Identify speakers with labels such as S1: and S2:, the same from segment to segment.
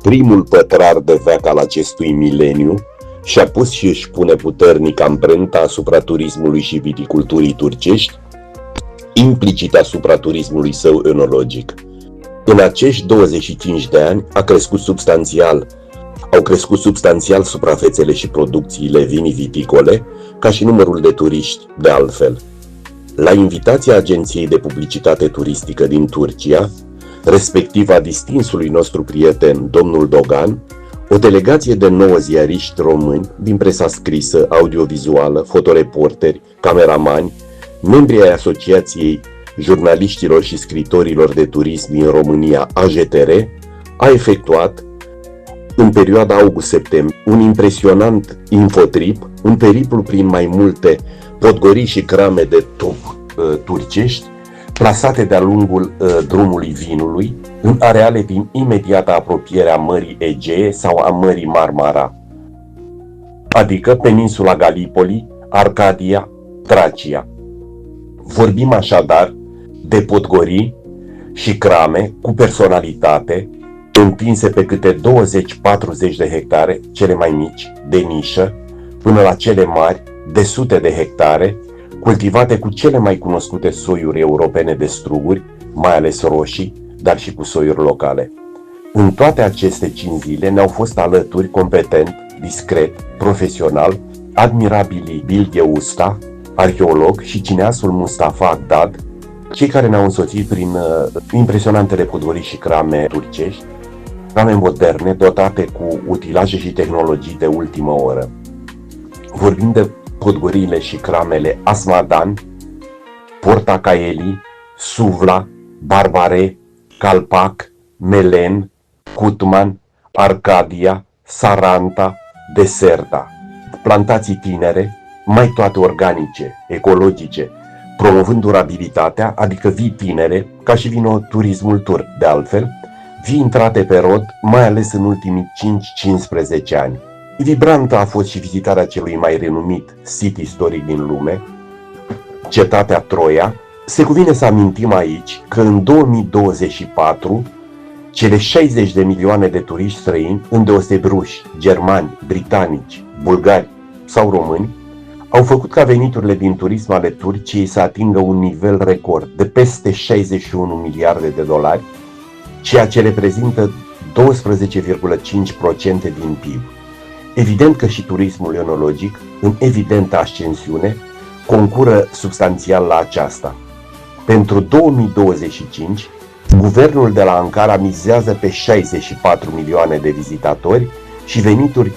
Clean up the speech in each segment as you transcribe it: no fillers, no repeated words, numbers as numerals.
S1: primul pătrar de veac al acestui mileniu și-a pus și își pune puternic amprenta asupra turismului și viticulturii turcești, implicit asupra turismului său enologic. În acești 25 de ani au crescut substanțial suprafețele și producțiile viniviticole, ca și numărul de turiști, de altfel. La invitația Agenției de Publicitate Turistică din Turcia, respectiv a distinsului nostru prieten, domnul Dogan, o delegație de 9 ziariști români din presa scrisă, audiovizuală, fotoreporteri, cameramani, membri ai Asociației Jurnaliștilor și Scriitorilor de Turism din România, AJTR, a efectuat, în perioada august-septembrie, un impresionant Infotrip, un periplu prin mai multe podgorii și crame de top turcești, plasate de-a lungul drumului Vinului, în areale din imediata apropiere a Mării Egee sau a Mării Marmara, adică peninsula Galipoli, Arcadia, Tracia. Vorbim așadar de podgorii și crame cu personalitate, întinse pe câte 20-40 de hectare, cele mai mici, de nișă, până la cele mari, de sute de hectare, cultivate cu cele mai cunoscute soiuri europene de struguri, mai ales roșii, dar și cu soiuri locale. În toate aceste 5 zile ne-au fost alături competent, discret, profesional, admirabilii Bilge Usta, arheolog, și cineastul Mustafa Agdad, cei care ne-au însoțit prin impresionantele podgorii și crame turcești, crame moderne, dotate cu utilaje și tehnologii de ultimă oră. Vorbim de podgoriile și cramele Asmadan, Portacaeli, Suvla, Barbare, Calpac, Melen, Cutman, Arcadia, Saranta, Deserta. Plantații tinere, mai toate organice, ecologice, promovând durabilitatea, adică vii tinere, ca și vinoturismul turc, de altfel, vii intrate pe rod, mai ales în ultimii 5-15 ani. Vibrantă a fost și vizitarea celui mai renumit sit istoric din lume, cetatea Troia. Se cuvine să amintim aici că în 2024, cele 60 de milioane de turiști străini, îndeosebi ruși, germani, britanici, bulgari sau români, au făcut ca veniturile din turism ale Turciei să atingă un nivel record de peste 61 miliarde de dolari, ceea ce reprezintă 12,5% din PIB. Evident că și turismul enologic, în evidentă ascensiune, concură substanțial la aceasta. Pentru 2025, guvernul de la Ankara mizează pe 64 milioane de vizitatori și venituri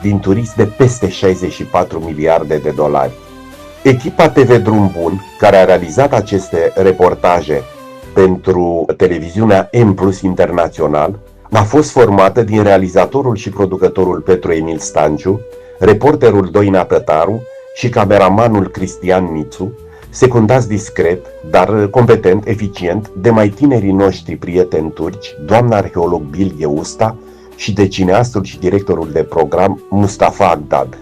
S1: din turism de peste 64 miliarde de dolari. Echipa TV Drumul, care a realizat aceste reportaje pentru televiziunea M+ Internațional, a fost formată din realizatorul și producătorul Petru Emil Stanciu, reporterul Doina Tătaru și cameramanul Cristian Mițu, secundați discret, dar competent, eficient, de mai tinerii noștri prieteni turci, doamna arheolog Bilge Usta și de cineastul și directorul de program Mustafa Agdad.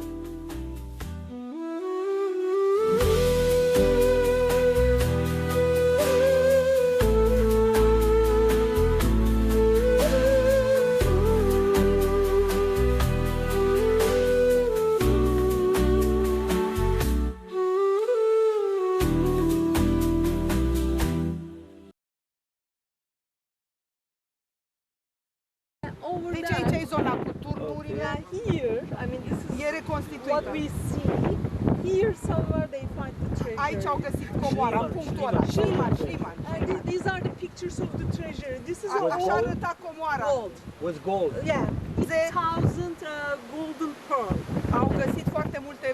S2: Deci aici e zona cu turnurile.
S3: Here, I mean, this is
S2: E reconstituită.
S3: what we see. Here somewhere they find the treasure.
S2: Aici au găsit comoara, în punctul ăla. Șliman.
S3: And these are the pictures of the treasure. This is
S2: Așa
S3: all
S2: arăta comoara.
S3: gold.
S4: Was gold.
S3: Yeah,
S2: The
S3: 1,000 golden pearl.
S2: Au găsit foarte multe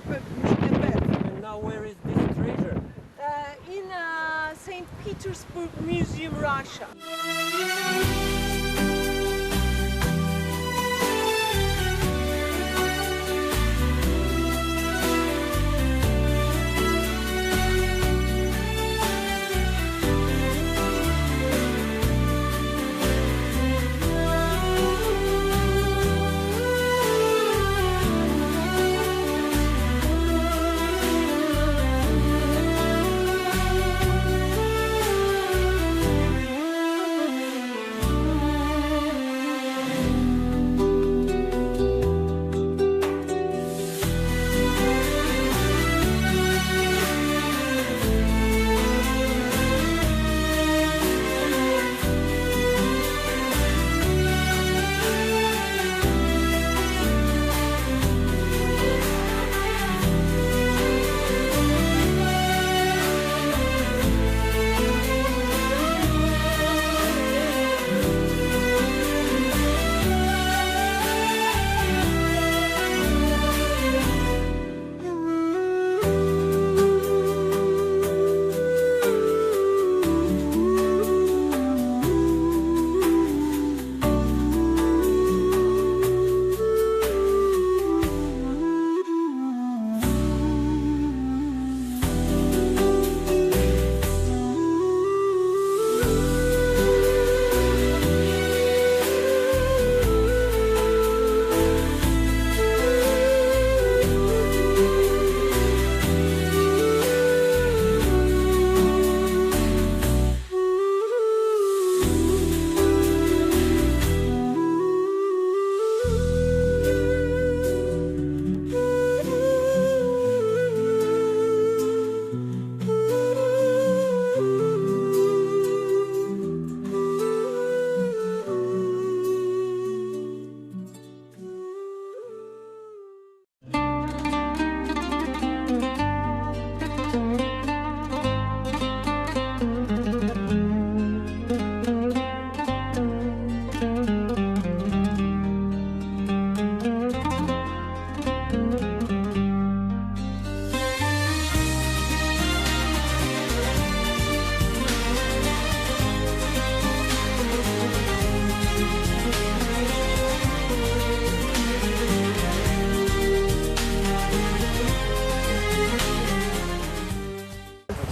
S2: mici de perle.
S4: And now where is this treasure?
S3: In St. Petersburg Museum, Russia.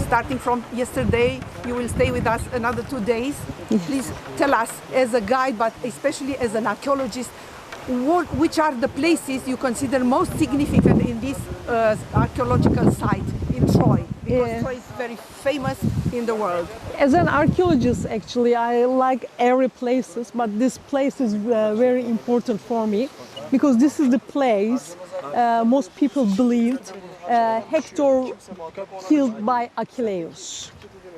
S2: starting from yesterday, you will stay with us another 2 days. Please tell us, as a guide, but especially as an archaeologist, which are the places you consider most significant in this archaeological site in Troy? Because Troy is very famous in the world.
S3: As an archaeologist, actually, I like every places, but this place is very important for me because this is the place most people believed Hector killed by Achilles.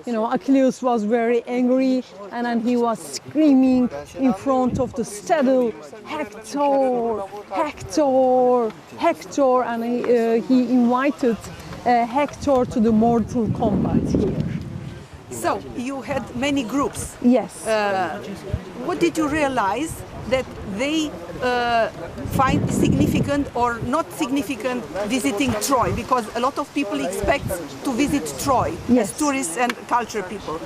S3: You know, Achilles was very angry and then he was screaming in front of the saddle, Hector, Hector, Hector, and he invited Hector to the mortal combat here.
S2: So you had many groups.
S3: Yes.
S2: What did you realize that they find significant or not significant visiting Troy? Because a lot of people expect to visit Troy
S3: Yes.
S2: as tourists and culture people.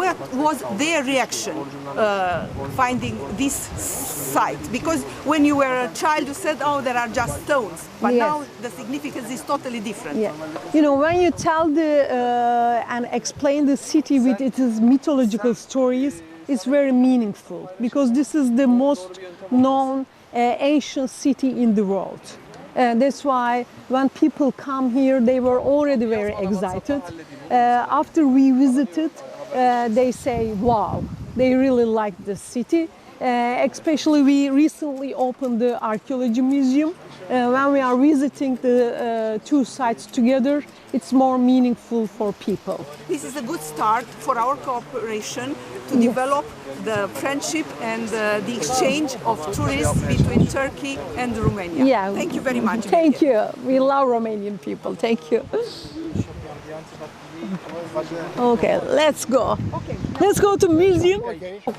S2: What was their reaction finding this site? Because when you were a child you said, oh, there are just stones, but
S3: Yes.
S2: now the significance is totally different.
S3: Yeah, you know, when you tell and explain the city with its mythological stories, it's very meaningful because this is the most known ancient city in the world. That's why when people come here, they were already very excited. After we visited, they say, wow, they really like the city. Especially we recently opened the archaeology museum. When we are visiting the two sites together, it's more meaningful for people.
S2: This is a good start for our cooperation to develop the friendship and the exchange of tourists between Turkey and Romania.
S3: Yeah.
S2: Thank you very much.
S3: Thank you. We love Romanian people. Thank you. Okay, let's go.
S2: Okay.
S3: Let's go to museum.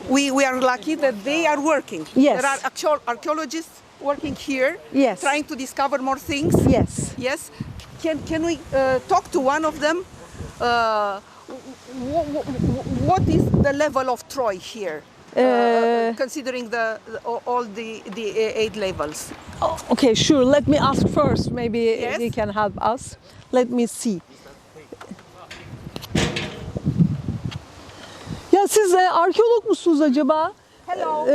S2: We are lucky that they are working.
S3: Yes.
S2: There are archaeologists working here,
S3: Yes.
S2: trying to discover more things.
S3: Yes.
S2: Yes. Can we talk to one of them? What is the level of Troy here, considering all the 8 levels?
S3: Okay, sure. Let me ask first. Maybe
S2: Yes.
S3: they can help us. Let me see. Ya siz arkeolog musunuz acaba?
S2: Hello.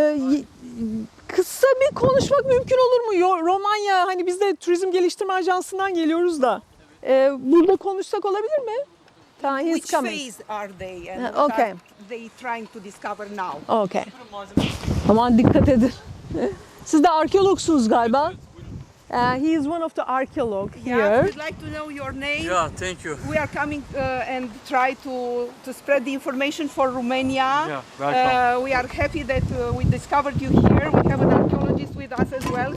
S3: Kısa bir konuşmak mümkün olur mu? Romanya, hani biz de Turizm Geliştirme Ajansı'ndan geliyoruz da. Burada konuşsak olabilir mi? Tamam, he's
S2: Which
S3: coming.
S2: phase are they and what
S3: Okay.
S2: are they trying to discover now?
S3: Okay. Aman dikkat edin. Siz de arkeologsunuz galiba. He is one of the archaeologues
S2: Yeah,
S3: here.
S2: we'd like to know your name.
S4: Yeah, thank you.
S2: We are coming and try to spread the information for Romania.
S4: Yeah, welcome.
S2: We are happy that we discovered you here. We have an archaeologist with us as well,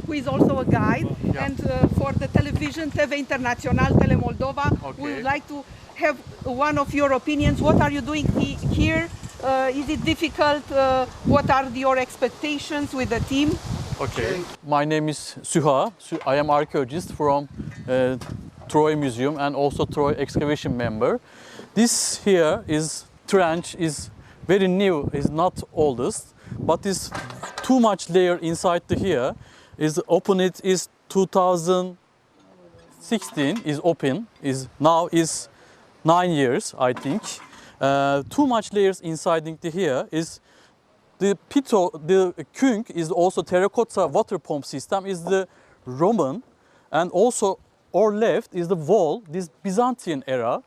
S2: who is also a guide.
S4: Yeah.
S2: And for the television, TV Internațional, Tele Moldova, we would like to have one of your opinions. What are you doing here? Is it difficult? What are your expectations with the team?
S4: Okay. My name is Süha. I am archaeologist from Troy Museum and also Troy excavation member. This here is trench is very new, is not oldest, but is too much layer inside the here. Is open it is 2016 is open, is now is 9 years I think. Too much layers inside the here is the künk is also terracotta water pump system is the Roman, and also our left is the wall, this Byzantine era,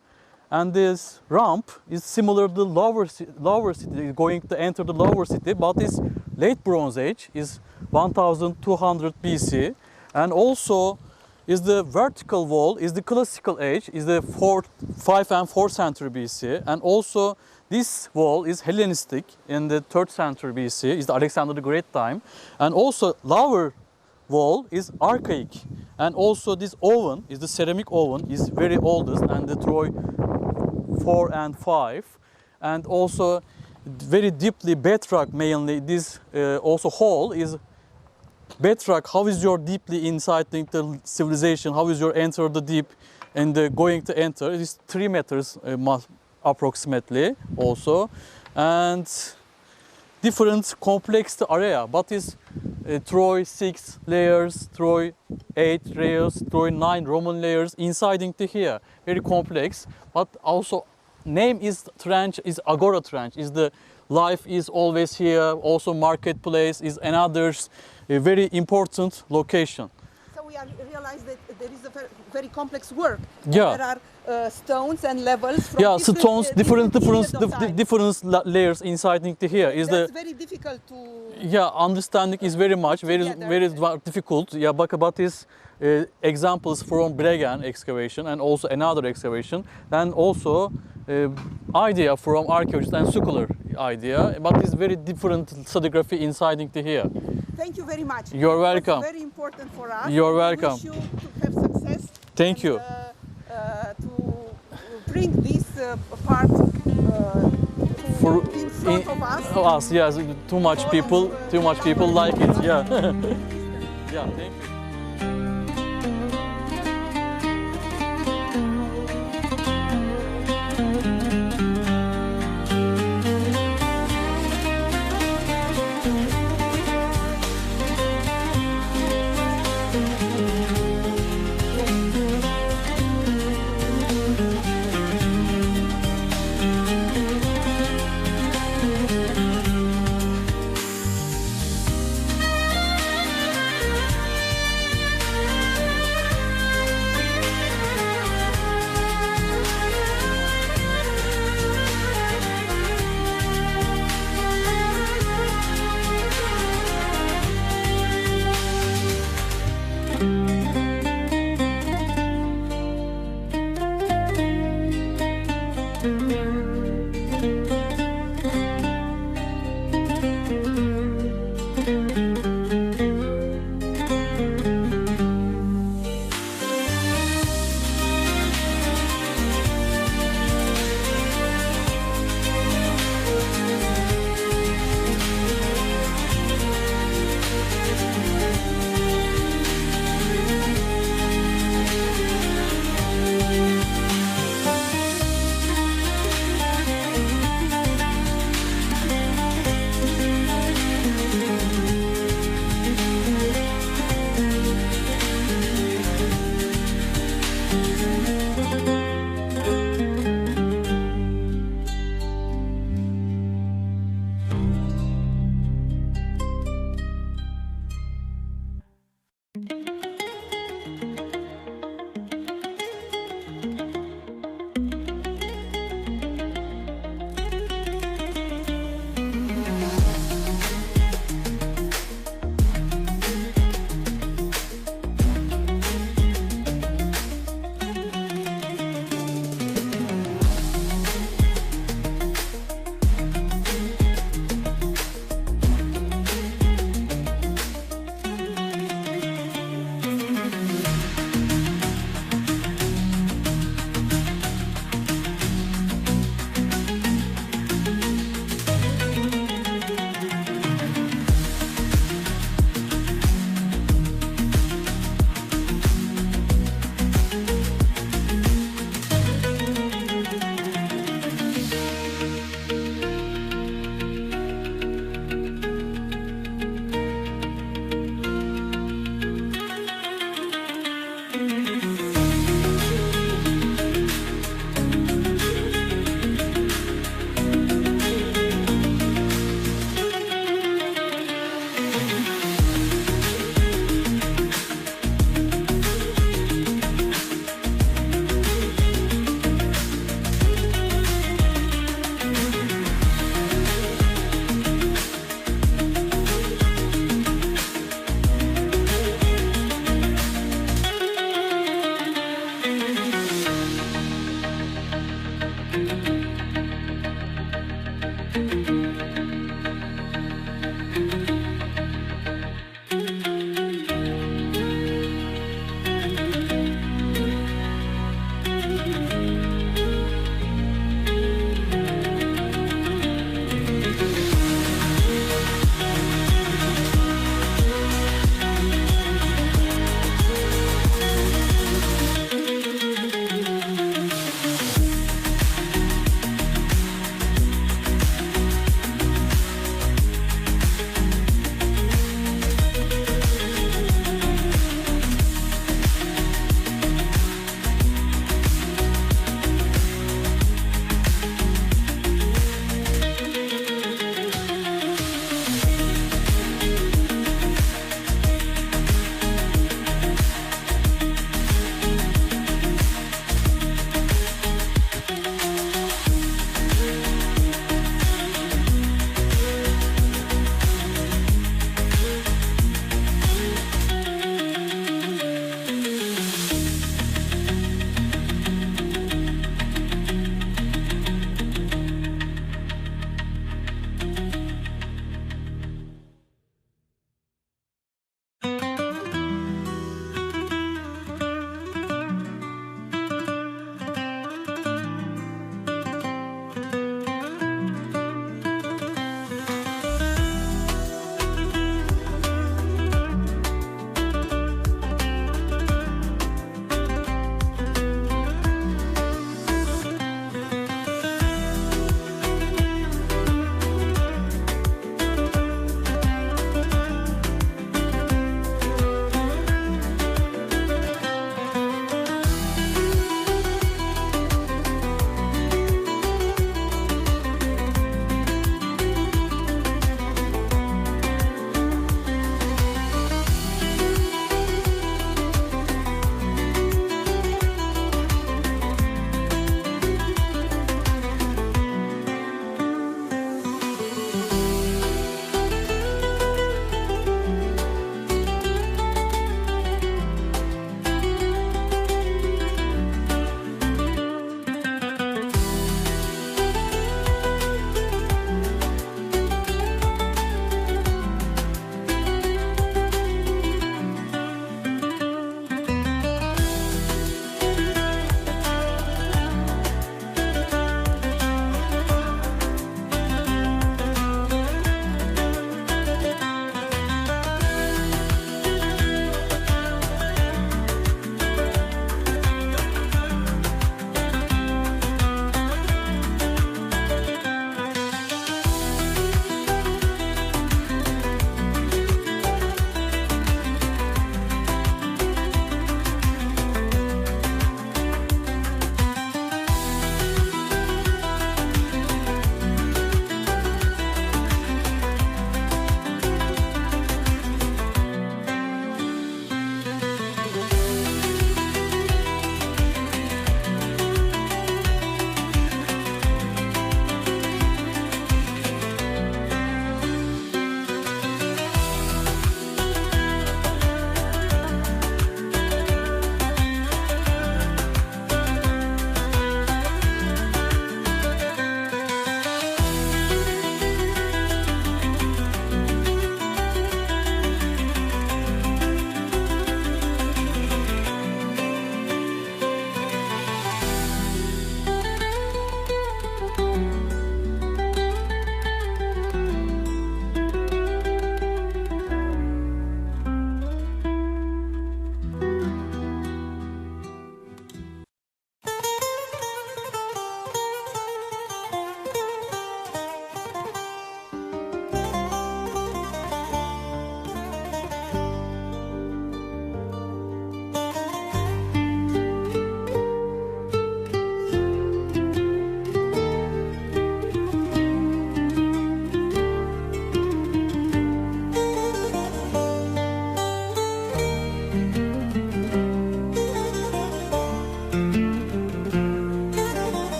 S4: and this ramp is similar to the lower city, going to enter the lower city, but this late Bronze Age is 1200 BC, and also is the vertical wall is the classical age, is the 5 and 4th century BC, and also this wall is Hellenistic in the 3rd century BC, is the Alexander the Great time, and also lower wall is archaic, and also this oven is the ceramic oven is very oldest, and the Troy 4 and 5, and also very deeply bedrock mainly. This also hall is bedrock. How is your deeply inside the civilization? How is your enter the deep and going to enter? It is 3 meters approximately also, and different complex area, but is Troy 6 layers, Troy 8 layers, Troy 9 Roman layers inside into here. Very complex, but also name is trench, is Agora trench, is the life is always here, also marketplace is another very important location.
S2: So we realize that there is a very complex work.
S4: Yeah.
S2: There are stones and levels from
S4: Yeah, stones, different layers inside into here. Is
S2: That's very difficult to...
S4: Yeah, understanding is very much, very difficult. Yeah, but is examples from Bregen excavation and also another excavation. Then also idea from archaeologists and scholar idea, but it's very different stratigraphy inside into here.
S2: Thank you very much.
S4: You're welcome.
S2: It's very important for us.
S4: You're
S2: We
S4: welcome.
S2: wish you to have success.
S4: Thank you.
S2: To bring this part in front of us.
S4: Us, yes, too much people like it. Yeah. Yeah, thank you.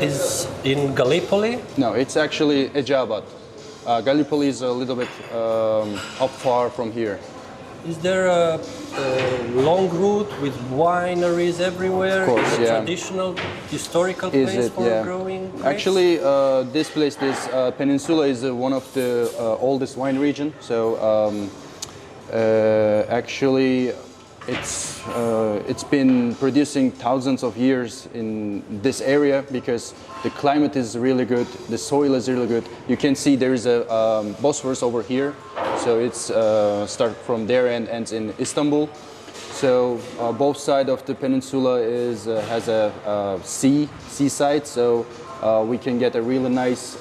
S5: is in Gallipoli?
S6: No, it's actually Eceabat. Gallipoli is a little bit up far from here.
S5: Is there a long route with wineries everywhere?
S6: Of course,
S5: is it
S6: yeah.
S5: traditional, historical
S6: Is
S5: place
S6: it?
S5: for
S6: Yeah.
S5: growing grapes?
S6: Actually, this place, this peninsula, is one of the oldest wine region. So actually, it's been producing thousands of years in this area because the climate is really good, the soil is really good. You can see there is a Bosphorus over here, so it's start from there and ends in Istanbul. So both sides of the peninsula has a seaside, so we can get a really nice,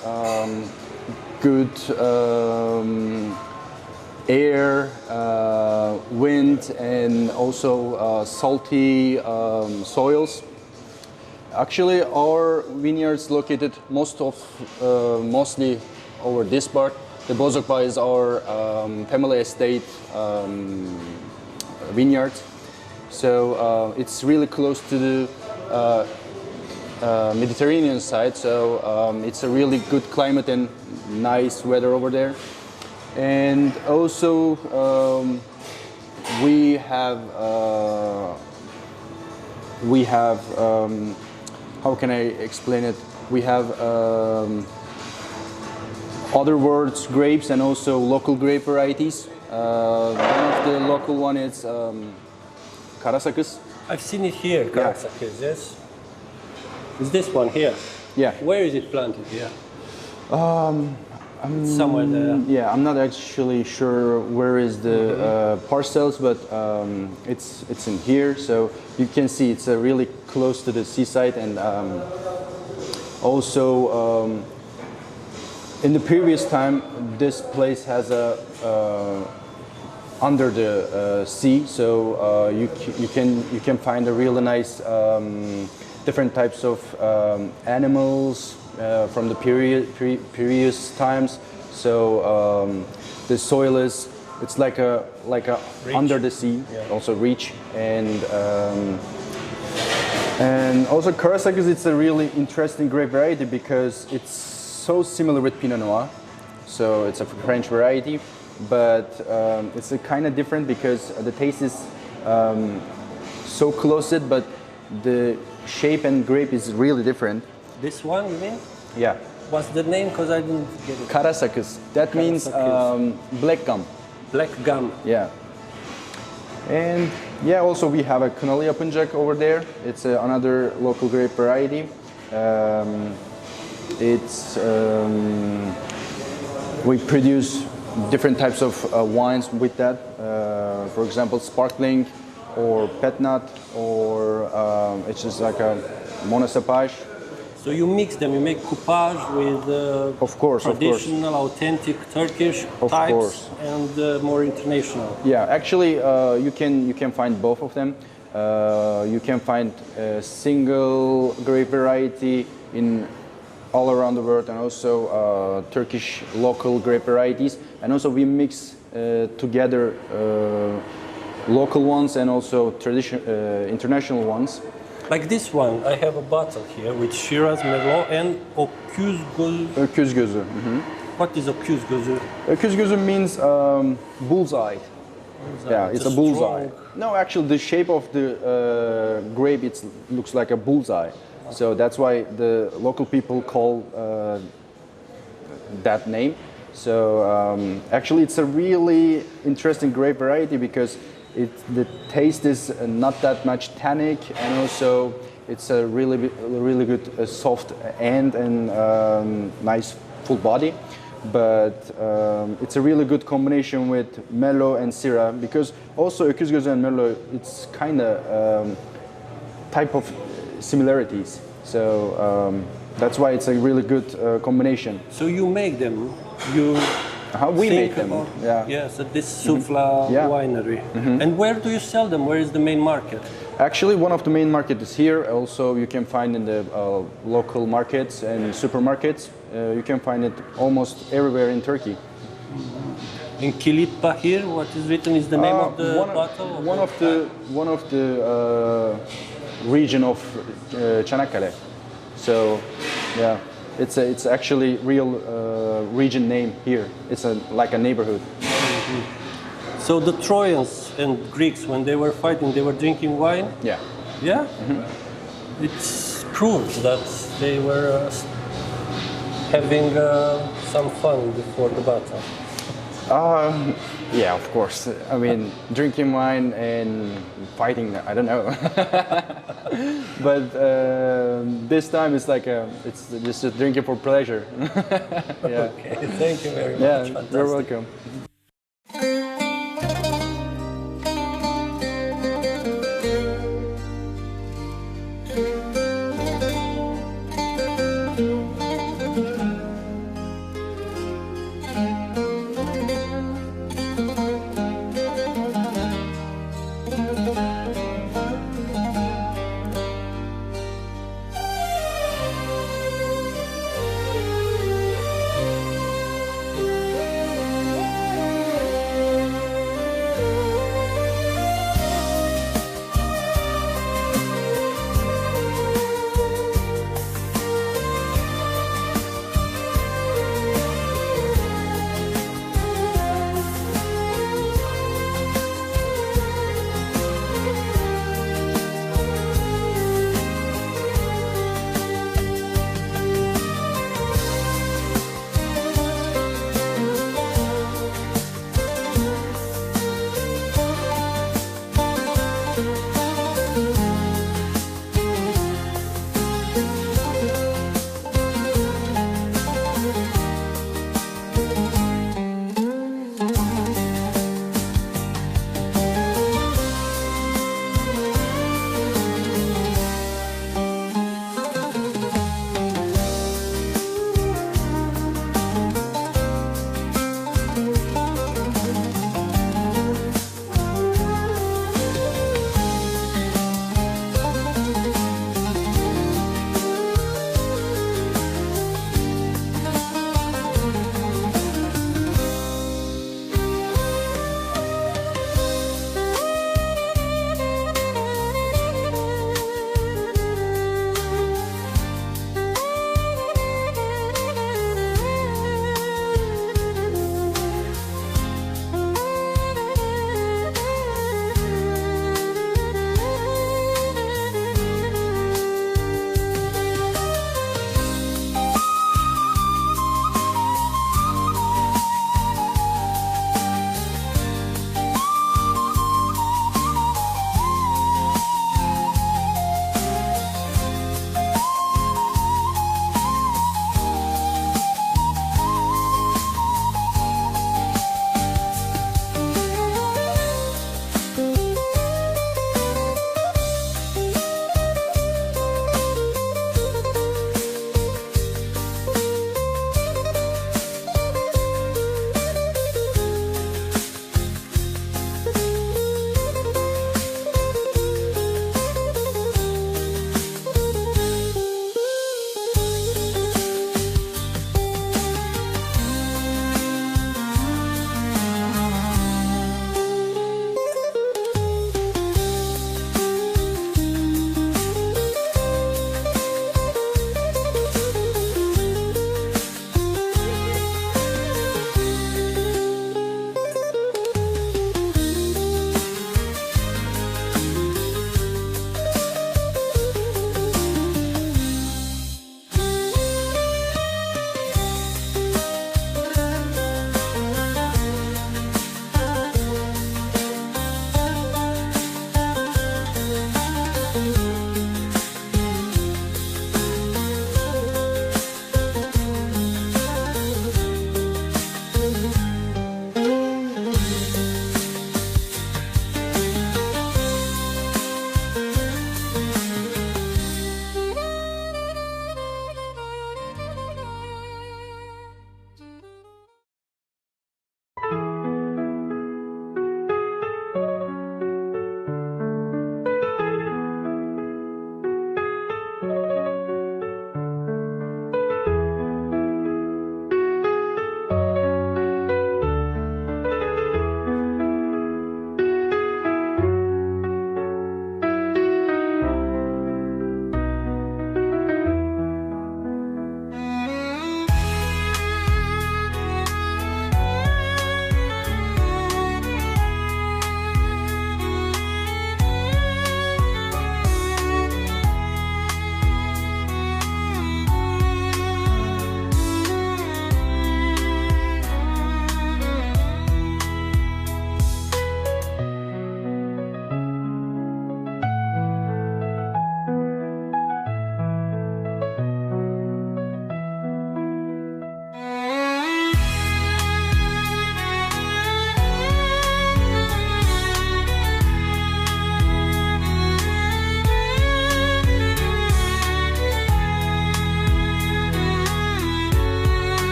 S6: good air, wind, and also salty soils. Actually, our vineyards located mostly over this part. The Bozokba is our family estate vineyard, so it's really close to the Mediterranean side. So it's a really good climate and nice weather over there. And also we have how can I explain it? We have other words grapes and also local grape varieties. One of the local one is Karasakız.
S5: I've seen it here, Karasakız, yes. Is this one here?
S6: Yeah.
S5: Where is it planted here? Somewhere there.
S6: Yeah, I'm not actually sure where is the parcels, but it's in here. So you can see it's really close to the seaside, and also in the previous time, this place has a under the sea, so you can find a really nice different types of animals from the previous times. So the soil it's like a under the sea, also rich, and also Karasakız, it's a really interesting grape variety because it's so similar with Pinot Noir. So it's a French variety, but it's a kind of different because the taste is so close, but the shape and grape is really different.
S5: This one, you mean?
S6: Yeah.
S5: What's the name? Because I didn't get it.
S6: Karasakız. That means black gum.
S5: Black gum.
S6: Yeah. And yeah, also we have a Kınalı Yapıncak over there. It's another local grape variety. We produce different types of wines with that. For example, sparkling or pet nut, or it's just like a monocépage.
S5: So you mix them, you make coupage with
S6: Of course,
S5: traditional, authentic Turkish types and more international.
S6: Yeah, actually, you can find both of them. You can find a single grape variety in all around the world, and also Turkish local grape varieties. And also we mix together local ones and also international ones.
S5: Like this one, I have a bottle here with Shiraz, Merlot and Öküz Gözü.
S6: Öküz gözü.
S5: What is Öküz Gözü?
S6: Öküz gözü means bullseye. Yeah, it's a bullseye. No, actually, the shape of the grape looks like a bullseye. So that's why the local people call that name. So actually, it's a really interesting grape variety because the taste is not that much tannic, and also it's a really good soft end and nice full body. But it's a really good combination with Merlot and Syrah, because also Öküz Gözü and Merlot, it's kind of type of similarities. So that's why it's a really good combination.
S5: So you make them,
S6: we make them.
S5: Yes, at this Sufla winery. And where do you sell them? Where is the main market?
S6: Actually, one of the main markets is here. Also, you can find in the local markets and supermarkets. You can find it almost everywhere in Turkey.
S5: In Kilitpa here, what is written is the name of the bottle?
S6: One of the region of Çanakkale. So, yeah, it's actually real region name here. It's like a neighborhood.
S5: So the Trojans and Greeks, when they were fighting, they were drinking wine?
S6: Yeah.
S5: Yeah? It's proof that they were having some fun before the battle.
S6: Yeah, of course. I mean, drinking wine and fighting, I don't know. But this time it's like it's just drinking for pleasure. Yeah.
S5: Okay, thank you very much.
S6: Yeah,
S5: Fantastic.
S6: you're welcome.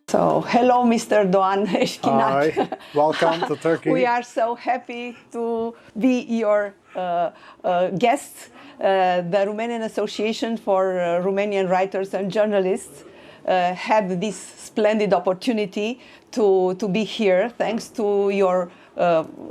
S7: So, hello, Mr. Doğan Eşkinak.
S8: Hi, welcome to Turkey.
S7: We are so happy to be your guests. The Romanian Association for Romanian Writers and Journalists had this splendid opportunity to be here thanks to your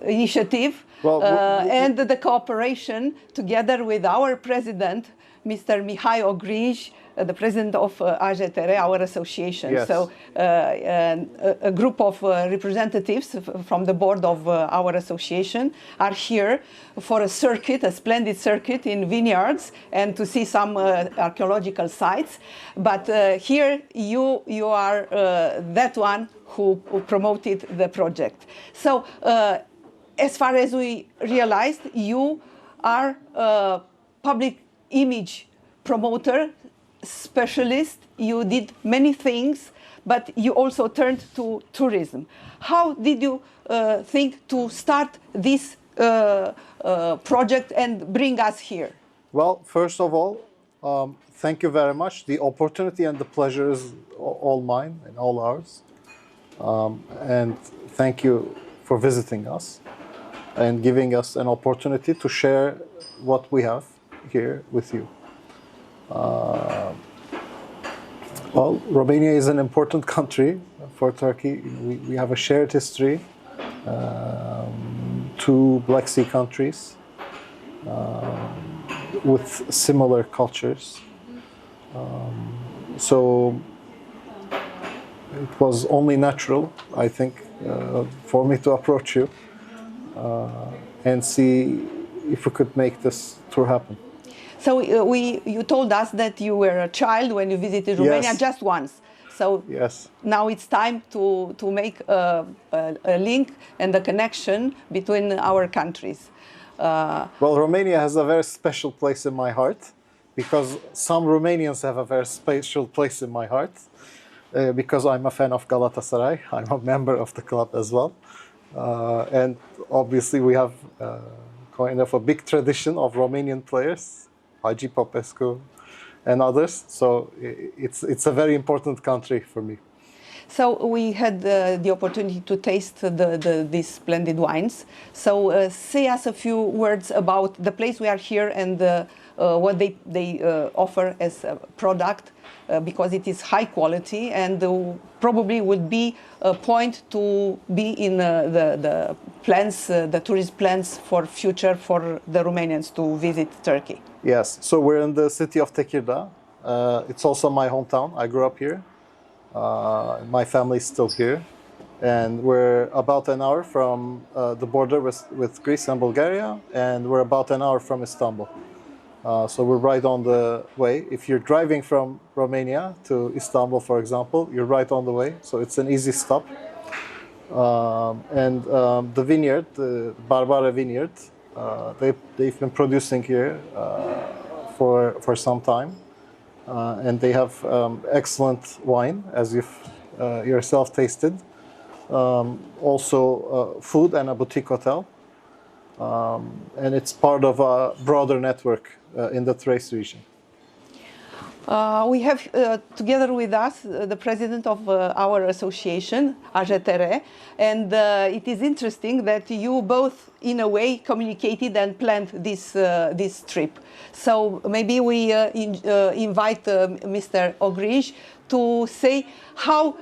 S7: initiative and the cooperation together with our president, Mr. Mihai Ogrij, the president of AJTR, our association.
S8: Yes.
S7: So a group of representatives from the board of our association are here for a circuit, a splendid circuit in vineyards, and to see some archaeological sites. But here you are that one who promoted the project. So as far as we realized, you are a public image promoter, specialist. You did many things, but you also turned to tourism. How did you think to start this project and bring us here?
S8: Well, first of all, thank you very much. The opportunity and the pleasure is all mine and all ours. And thank you for visiting us and giving us an opportunity to share what we have here with you. Well, Romania is an important country for Turkey. We have a shared history, two Black Sea countries with similar cultures. So it was only natural, I think, for me to approach you and see if we could make this tour happen.
S7: So you told us that you were a child when you visited Romania just once. So
S8: yes.
S7: Now it's time to make a link and a connection between our countries.
S8: Well, Romania has a very special place in my heart because some Romanians have a very special place in my heart because I'm a fan of Galatasaray. I'm a member of the club as well. And obviously we have kind of a big tradition of Romanian players, Hagi Popescu and others. So it's a very important country for me.
S7: So we had the opportunity to taste these splendid wines. So say us a few words about the place we are here and what they offer as a product, because it is high quality and probably would be a point to be in the plans, the tourist plans for future for the Romanians to visit Turkey.
S8: Yes, so we're in the city of Tekirdağ. It's also my hometown. I grew up here. My family is still here. And we're about an hour from the border with Greece and Bulgaria, and we're about an hour from Istanbul. So we're right on the way. If you're driving from Romania to Istanbul, for example, you're right on the way. So it's an easy stop. And the vineyard, the Barbara vineyard, they've been producing here for some time. And they have excellent wine, as you've yourself tasted. Also food and a boutique hotel. And it's part of a broader network in the Thrace region.
S7: We have together with us the president of our association, AJTR, and it is interesting that you both, in a way, communicated and planned this trip. So maybe we invite Mr. Ogrij to say how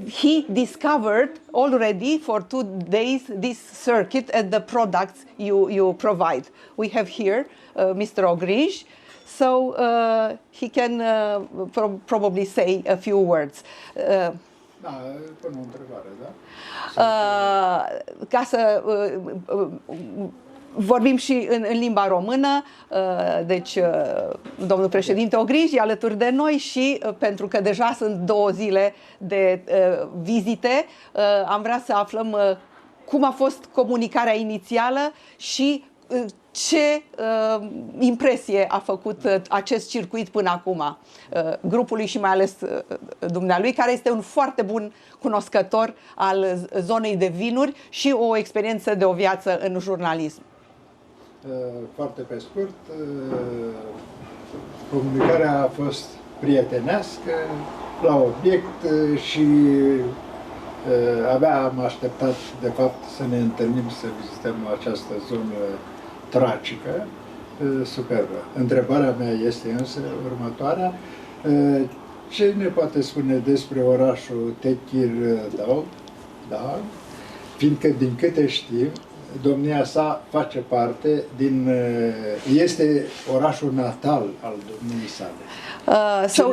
S7: he discovered already for 2 days this circuit and the products you provide. We have here Mr. Ogrij. so he can probably say a few words.
S9: Până o întrebare, da?
S7: Ca să vorbim și în limba română, deci domnul președinte Ogrij e alături de noi și pentru că deja sunt 2 zile de vizite, am vrea să aflăm cum a fost comunicarea inițială și ce impresie a făcut acest circuit până acum grupului și mai ales dumnealui, care este un foarte bun cunoscător al zonei de vinuri și o experiență de o viață în jurnalism.
S9: Foarte pe scurt, comunicarea a fost prietenească, la obiect și abia am așteptat, de fapt, să ne întâlnim, să vizităm această zonă tragică, superbă. Întrebarea mea este însă următoarea. Ce ne poate spune despre orașul Tekirdağ, da? Fiindcă, din câte știm, domnia sa face parte din, este orașul natal al domniei sale.
S7: So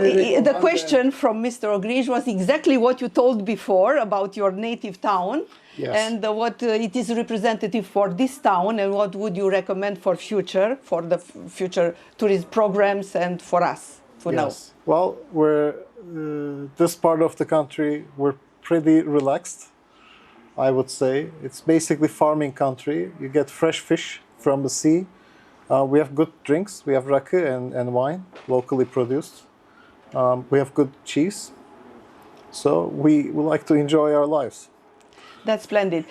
S7: the question from Mr. Ogrij was exactly what you told before about your native town.
S8: Yes.
S7: And what it is representative for this town, and what would you recommend for the future tourist programs and for us to know?
S8: Well, we're this part of the country, we're pretty relaxed, I would say. It's basically farming country. You get fresh fish from the sea. We have good drinks. We have rakı and wine, locally produced. We have good cheese. So we like to enjoy our lives.
S7: That's splendid.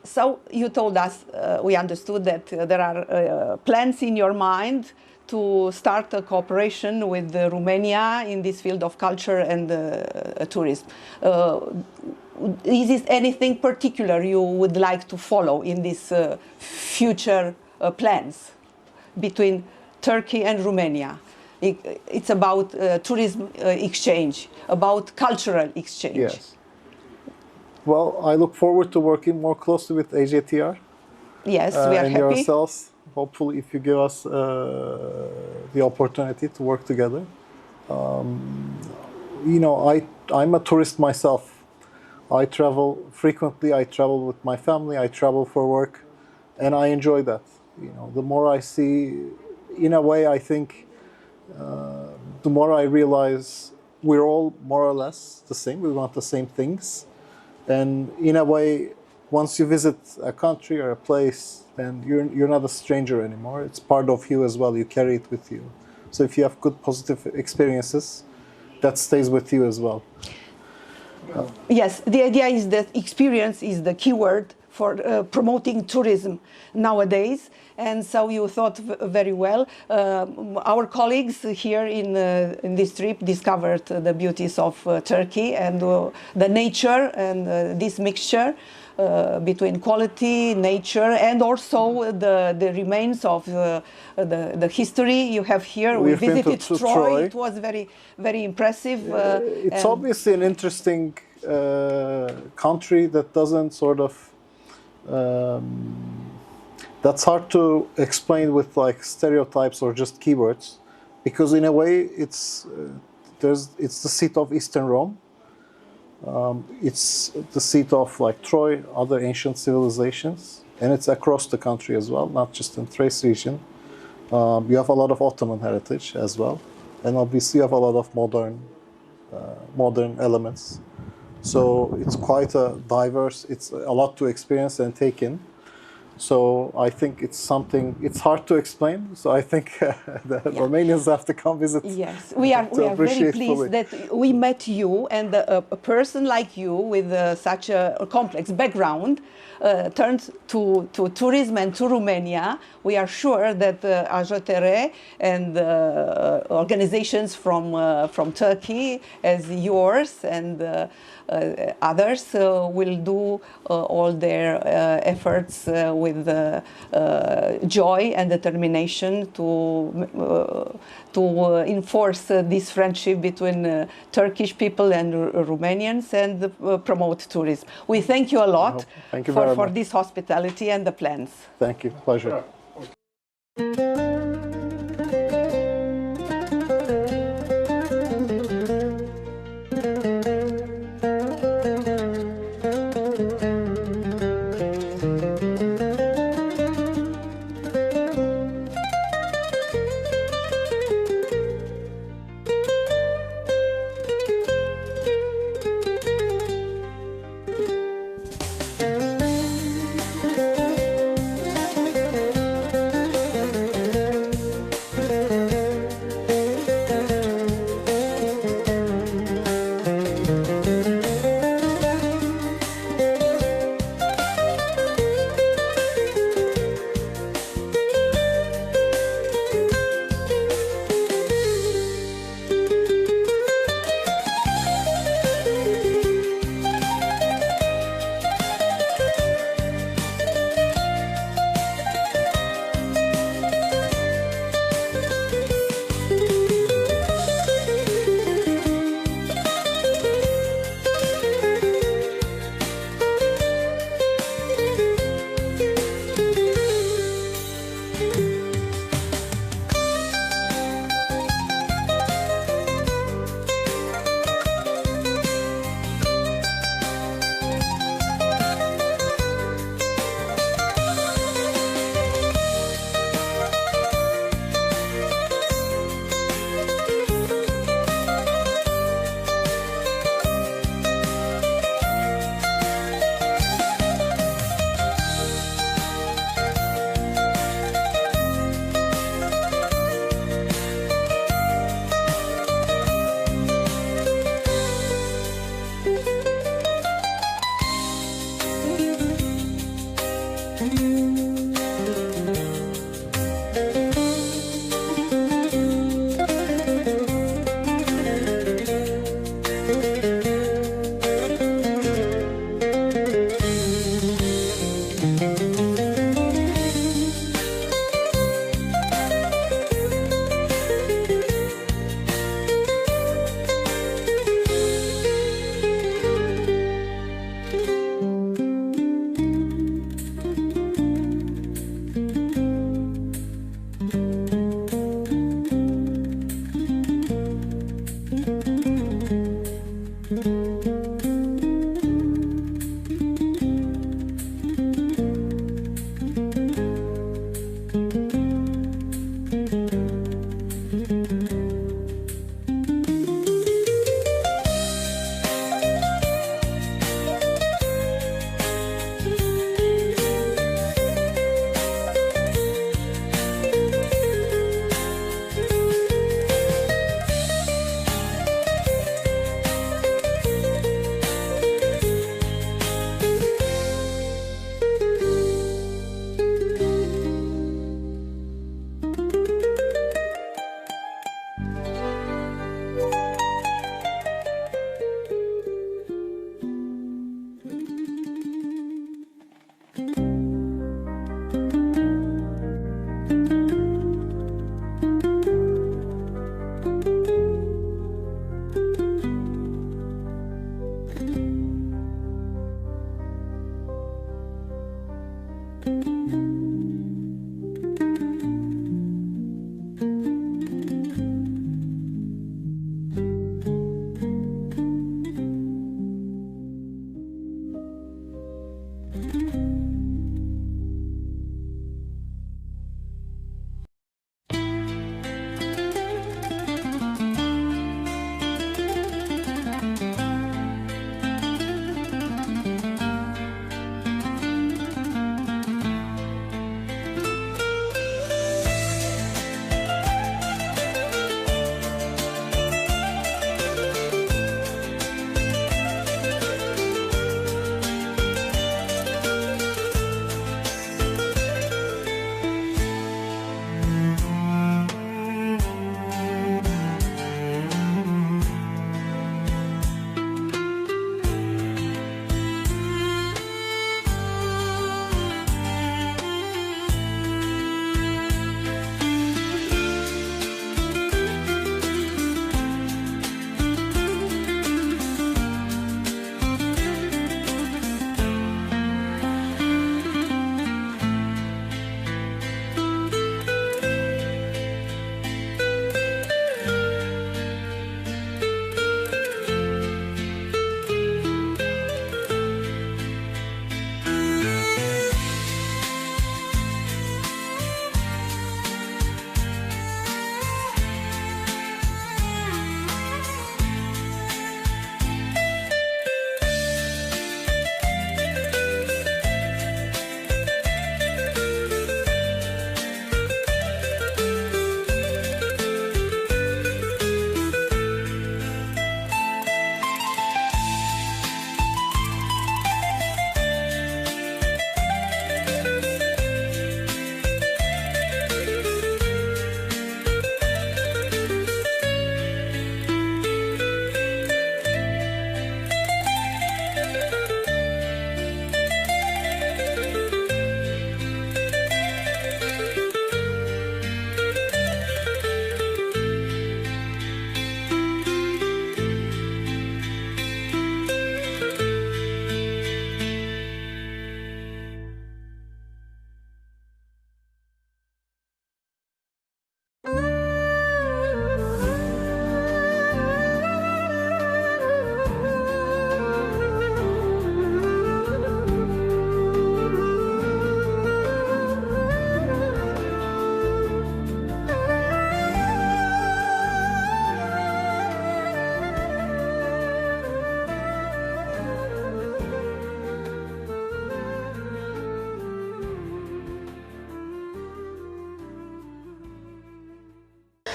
S7: So you told us, we understood that there are plans in your mind to start a cooperation with Romania in this field of culture and tourism. Is this anything particular you would like to follow in these future plans between Turkey and Romania? It's about tourism exchange, about cultural exchange.
S8: Yes. Well, I look forward to working more closely with AJTR.
S7: Yes, we are
S8: and
S7: happy.
S8: yourselves. Hopefully, if you give us the opportunity to work together. You know, I'm a tourist myself. I travel frequently. I travel with my family. I travel for work, and I enjoy that. You know, the more I see, in a way, I think the more I realize we're all more or less the same. We want the same things. And in a way, once you visit a country or a place, then you're not a stranger anymore. It's part of you as well. You carry it with you. So if you have good, positive experiences, that stays with you as well.
S7: Yes, the idea is that experience is the key word for promoting tourism nowadays, and so you thought very well. Our colleagues here in this trip discovered the beauties of Turkey and the nature and this mixture between quality, nature, and also the remains of the history you have here. We visited Troy. It was very, very impressive.
S8: It's obviously an interesting country that doesn't sort of that's hard to explain with like stereotypes or just keywords, because in a way it's the seat of Eastern Rome. It's the seat of like Troy, other ancient civilizations, and it's across the country as well, not just in Thrace region. You have a lot of Ottoman heritage as well, and obviously you have a lot of modern elements. So it's quite a diverse. It's a lot to experience and take in. So I think it's something. It's hard to explain. So I think the Romanians have to come visit.
S7: Yes, we are very pleased that we met you, and a person like you with such a complex background turned to tourism and to Romania. We are sure that AJTR and organizations from Turkey, as yours and others, will do all their efforts with joy and determination to enforce this friendship between Turkish people and Romanians and promote tourism. We thank you a lot for this hospitality and the plans.
S8: Thank you. Pleasure.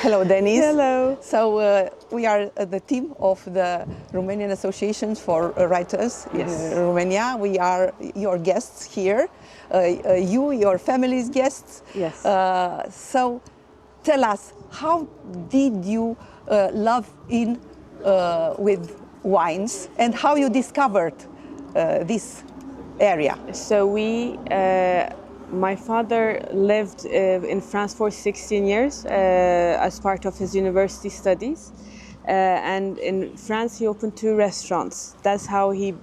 S7: Hello, Denise.
S10: Hello.
S7: So we are the team of the Romanian Association for Writers in Romania. We are your guests here. You, your family's guests.
S10: Yes.
S7: So tell us, how did you love in with wines, and how you discovered this area?
S10: So my father lived in France for 16 years as part of his university studies. And in France, he opened 2 restaurants. That's how he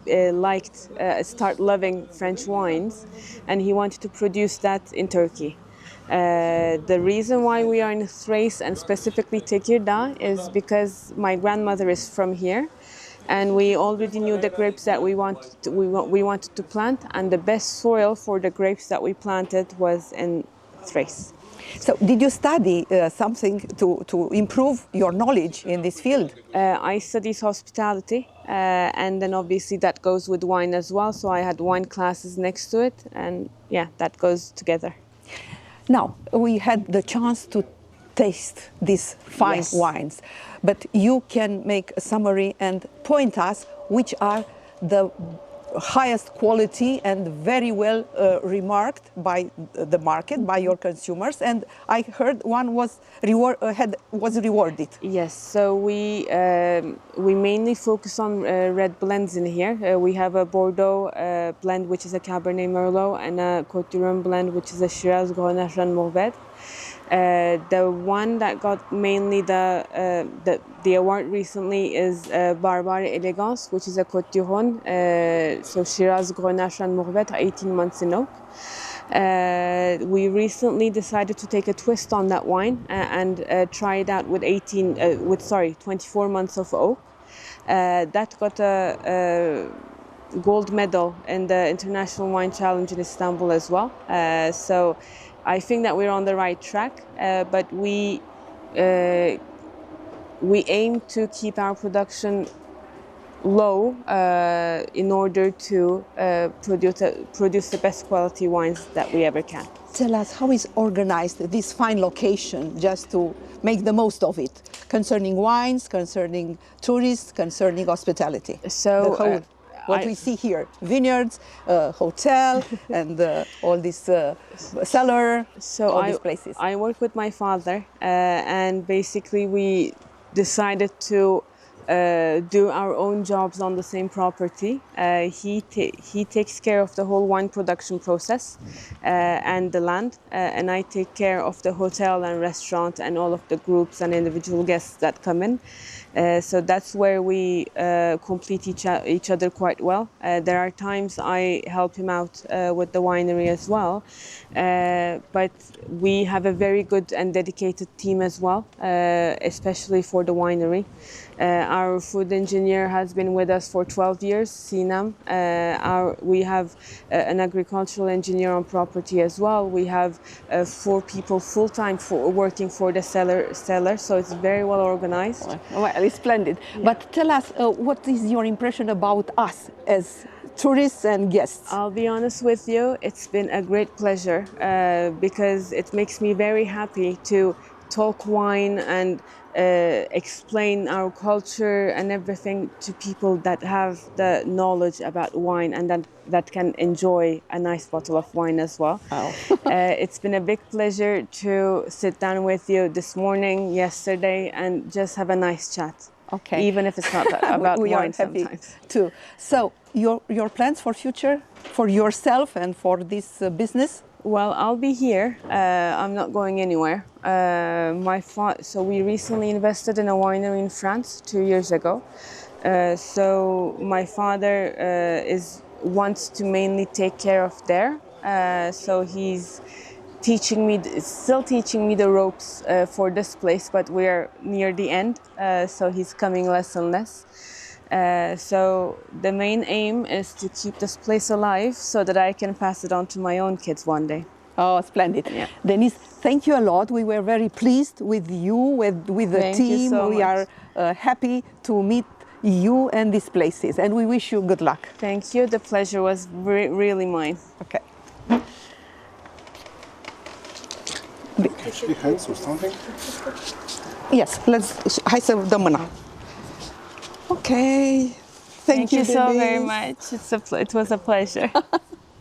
S10: start loving French wines, and he wanted to produce that in Turkey. The reason why we are in Thrace and specifically Tekirdağ is because my grandmother is from here, and we already knew the grapes that we wanted to plant, and the best soil for the grapes that we planted was in Thrace.
S7: So did you study something to improve your knowledge in this field?
S10: I studied hospitality, and then obviously that goes with wine as well, so I had wine classes next to it, and yeah, that goes together.
S7: Now, we had the chance to taste these fine wines, but you can make a summary and point us which are the highest quality and very well remarked by the market, by your consumers, and I heard one was rewarded.
S10: Yes, so we mainly focus on red blends in here. We have a Bordeaux blend, which is a Cabernet Merlot, and a Côte d'Ivoire blend, which is a Shiraz Grenache and Mourvèdre. The one that got mainly the award recently is Barbare Elegance, which is a Côte d'Ivoire, so Shiraz, Grenache and Mourvèdre, 18 months in oak. We recently decided to take a twist on that wine and try it out with 24 months of oak. That got a gold medal in the International Wine Challenge in Istanbul as well. So I think that we're on the right track, but we aim to keep our production low in order to produce the best quality wines that we ever can.
S7: Tell us, how is organized this fine location just to make the most of it, concerning wines, concerning tourists, concerning hospitality?
S10: So
S7: what we see here, vineyards, hotel, and all this cellar, all these places.
S10: I work with my father, and basically we decided to do our own jobs on the same property. He takes care of the whole wine production process and the land, and I take care of the hotel and restaurant and all of the groups and individual guests that come in. So that's where we complete each other quite well. There are times I help him out with the winery as well, but we have a very good and dedicated team as well, especially for the winery. Our food engineer has been with us for 12 years, Sinem. We have an agricultural engineer on property as well. We have 4 people full-time working for the cellar, so it's very well organized.
S7: Well, it's splendid. Yeah. But tell us, what is your impression about us as tourists and guests?
S10: I'll be honest with you, it's been a great pleasure because it makes me very happy to talk wine and explain our culture and everything to people that have the knowledge about wine and that can enjoy a nice bottle of wine as well.
S7: Oh.
S10: It's been a big pleasure to sit down with you this morning, yesterday, and just have a nice chat.
S7: Okay.
S10: Even if it's not about
S7: we
S10: wine
S7: are happy
S10: sometimes.
S7: Too. So your plans for future, for yourself and for this business?
S10: Well, I'll be here. I'm not going anywhere. So we recently invested in a winery in France 2 years ago. So my father wants to mainly take care of there. So he's still teaching me the ropes for this place, but we're near the end. So he's coming less and less. So the main aim is to keep this place alive so that I can pass it on to my own kids one day.
S7: Oh, splendid.
S10: Yeah.
S7: Denise, thank you a lot. We were very pleased with you, with the
S10: Thank
S7: team.
S10: you so
S7: we
S10: much.
S7: are happy to meet you and these places, and we wish you good luck.
S10: Thank you. The pleasure was really mine.
S7: Okay.
S11: Shake hands or something?
S7: Yes, hai să dăm mâna. Okay. Thank you
S10: so
S7: Denise.
S10: very much. It was a pleasure.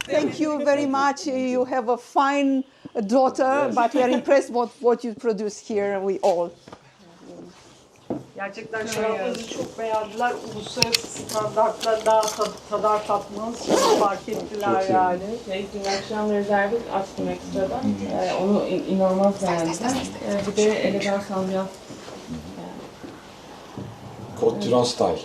S7: Thank you very much. You have a fine daughter, but we are impressed with what you produce here, we all.
S11: Gerçekten şaraplarınızı çok beğendiler. Uluslararası standartlar daha tadar tatmaz. Fark ettiler yani.
S10: Dün akşam rezervi açtım ekstradan. Onu inanılmaz beğendim. Bir de elegans ambiyans.
S12: Côte d'Iran style.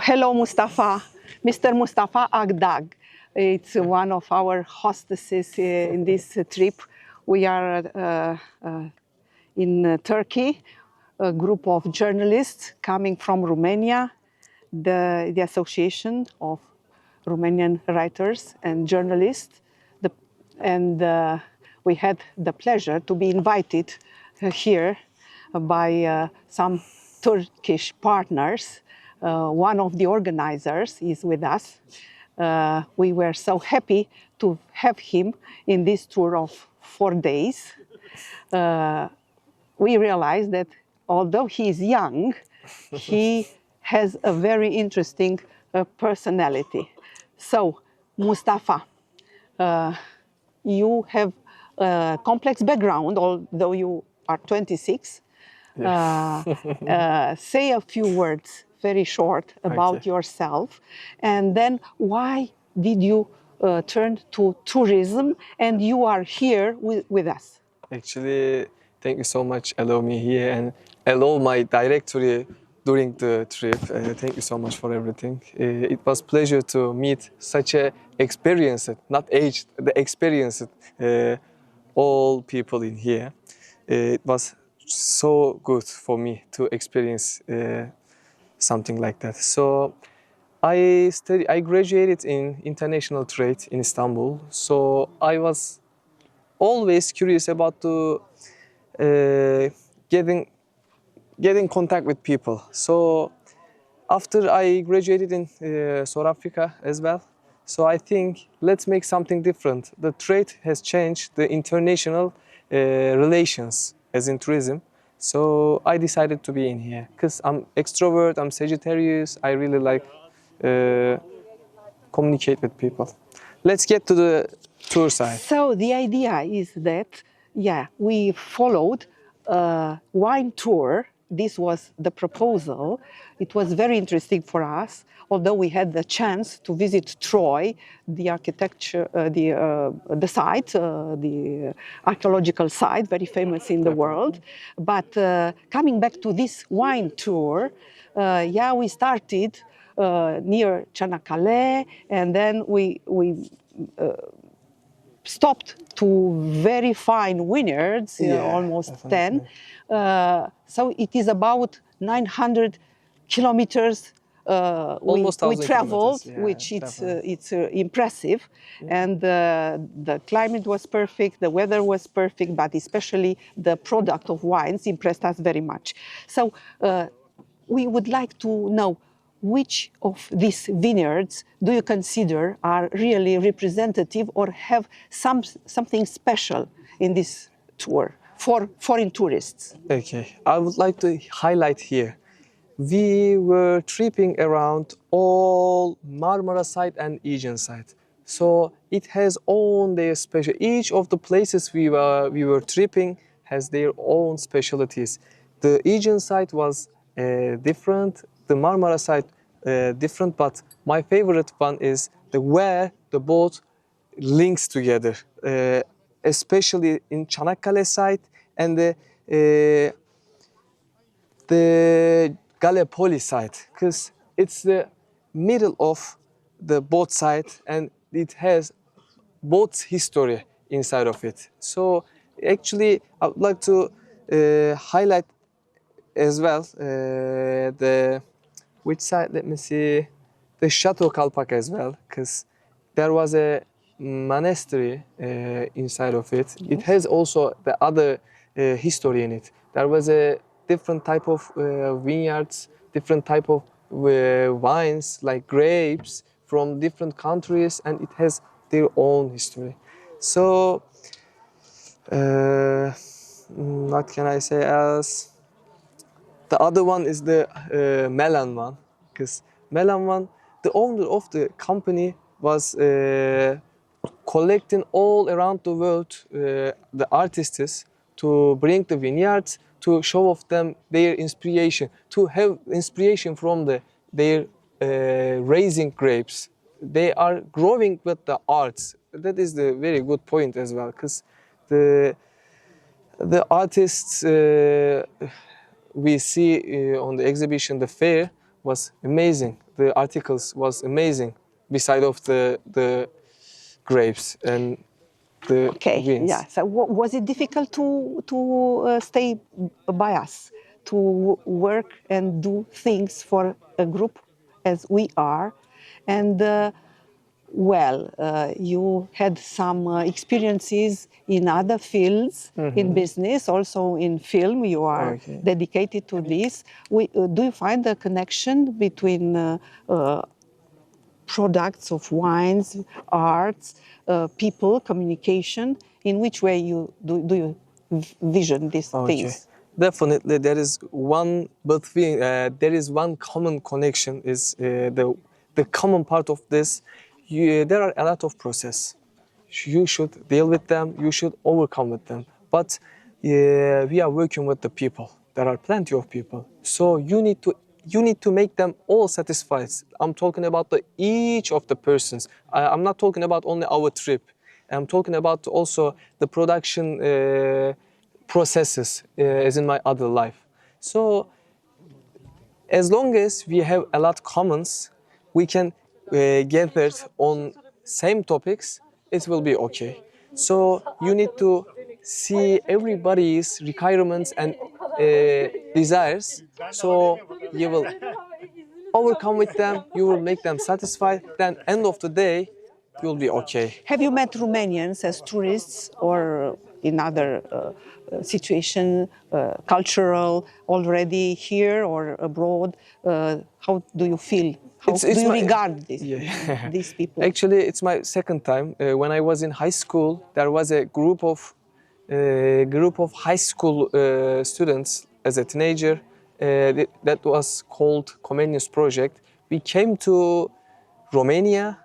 S7: Hello, Mustafa. Mr. Mustafa Agdag. It's one of our hostesses in this trip. We are in Turkey, a group of journalists coming from Romania, the Association of Romanian Writers and Journalists. We had the pleasure to be invited here by some Turkish partners. One of the organizers is with us. We were so happy to have him in this tour of 4 days. We realized that although he is young, he has a very interesting personality. So, Mustafa, you have a complex background, although you are 26. Say a few words, very short, about yourself, and then why did you turn to tourism, and you are here with us?
S13: Actually, thank you so much allow me here and allow my directory during the trip. Thank you so much for everything. It was pleasure to meet such a experienced, not aged, the experienced all people in here. It was so good for me to experience something like that. So I graduated in international trade in Istanbul. So I was always curious about the getting contact with people. So after I graduated in South Africa as well, so I think let's make something different. The trade has changed the international relations as in tourism. So I decided to be in here because I'm extrovert, I'm Sagittarius, I really like communicate with people. Let's get to the tour side.
S7: So the idea is that, we followed a wine tour. This was the proposal. It was very interesting for us, although we had the chance to visit Troy, the architecture, the site, the archaeological site, very famous in the world. But coming back to this wine tour, we started near Çanakkale, and then we stopped to very fine vineyards, almost 10. So it is about 900 kilometers we traveled, which it's impressive. And the climate was perfect, the weather was perfect, but especially the product of wines impressed us very much. So we would like to know, which of these vineyards do you consider are really representative or have something special in this tour for foreign tourists?
S13: Okay, I would like to highlight here. We were tripping around all Marmara side and Aegean side. So it has own their special. Each of the places we were tripping has their own specialties. The Aegean side was different. The Marmara side different, but my favorite one is where the boat links together, especially in Çanakkale side and the Gallipoli side, because it's the middle of the boat side and it has boat's history inside of it. So actually, I would like to highlight as well which side, let me see, the Chateau Kalpak as well, because there was a monastery inside of it. Yes. It has also the other history in it. There was a different type of vineyards, different type of wines, like grapes from different countries, and it has their own history. So, what can I say else? The other one is the Melan one, because Melan one, the owner of the company was collecting all around the world the artists to bring the vineyards to show off them their inspiration, to have inspiration from their raising grapes. They are growing with the arts. That is the very good point as well, because the artists we see on the exhibition, the fair, was amazing. The articles was amazing, beside of the grapes and the wines.
S7: Yeah. So was it difficult to stay by us, to work and do things for a group as we are? And you had some experiences in other fields, in business, also in film. You are dedicated to this. Do you find a connection between products of wines, arts, people, communication? In which way do you vision these things?
S13: Definitely, there is one common connection. Is the common part of this? There are a lot of process. You should deal with them. You should overcome with them. But we are working with the people. There are plenty of people. So you need to make them all satisfied. I'm talking about each of the persons. I'm not talking about only our trip. I'm talking about also the production processes as in my other life. So as long as we have a lot commons, we can gather on same topics, it will be okay. So you need to see everybody's requirements and desires. So you will overcome with them, you will make them satisfied, then end of the day, you'll be okay.
S7: Have you met Romanians as tourists or in other situation, cultural, already here or abroad? How do you feel? How do you regard these people?
S13: Actually, it's my second time. When I was in high school, there was a group of high school students as a teenager. That was called Comenius Project. We came to Romania,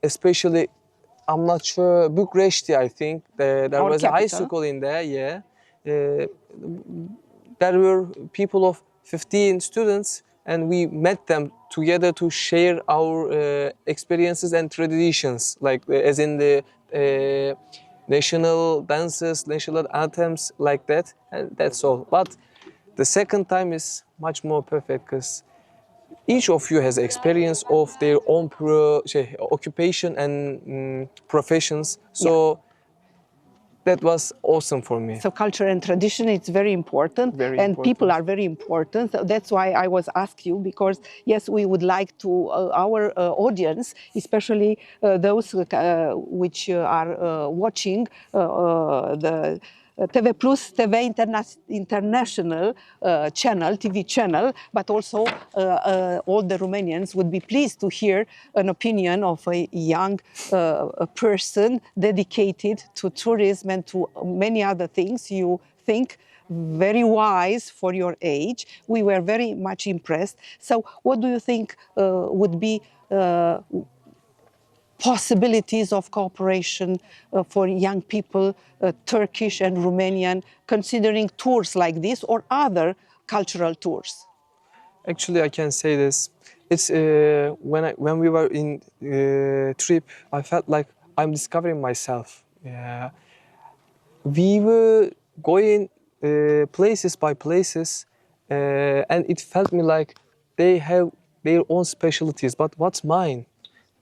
S13: especially, I'm not sure, Bucharest, I think. There was a high school in there, yeah. There were people of 15 students, and we met them together to share our experiences and traditions, like as in the national dances, national anthems, like that, and that's all. But the second time is much more perfect because each of you has experience of their own occupation and professions. So that was awesome for me.
S7: So culture and tradition, it's very important. People are very important. So that's why I was asked you, because yes, we would like to, our audience, especially those which are watching the TV Plus, TV International channel, TV channel, but also all the Romanians would be pleased to hear an opinion of a young person dedicated to tourism and to many other things. You think very wise for your age. We were very much impressed. So what do you think would be possibilities of cooperation for young people, Turkish and Romanian, considering tours like this or other cultural tours?
S13: Actually, I can say this. It's when we were in trip, I felt like I'm discovering myself. We were going places by places, and it felt me like they have their own specialties. But what's mine?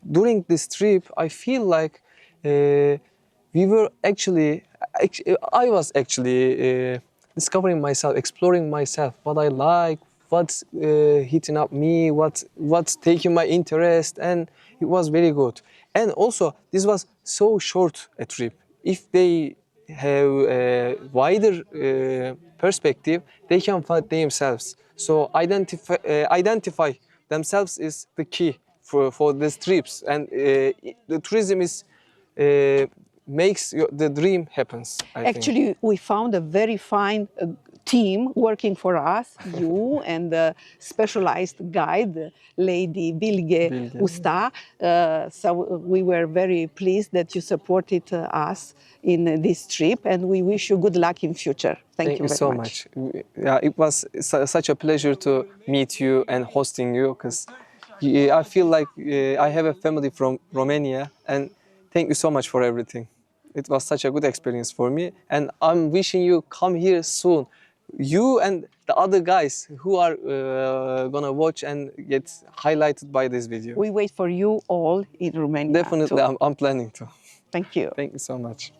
S13: During this trip, I feel like we were I was actually discovering myself, exploring myself, what I like, what's hitting up me, what's taking my interest, and it was very good. And also, this was so short a trip. If they have a wider perspective, they can find themselves. So identify themselves is the key for these trips, and the tourism is makes the dream happens. I
S7: Actually,
S13: think.
S7: we found a very fine team working for us, you and the specialized guide, Lady Bilge Usta. So we were very pleased that you supported us in this trip, and we wish you good luck in future. Thank you very
S13: so much. Yeah, it was such a pleasure to meet you and hosting you, because I feel like I have a family from Romania, and thank you so much for everything. It was such a good experience for me, and I'm wishing you come here soon. You and the other guys who are gonna watch and get highlighted by this video.
S7: We wait for you all in Romania.
S13: Definitely, I'm planning to.
S7: Thank you.
S13: Thank you so much.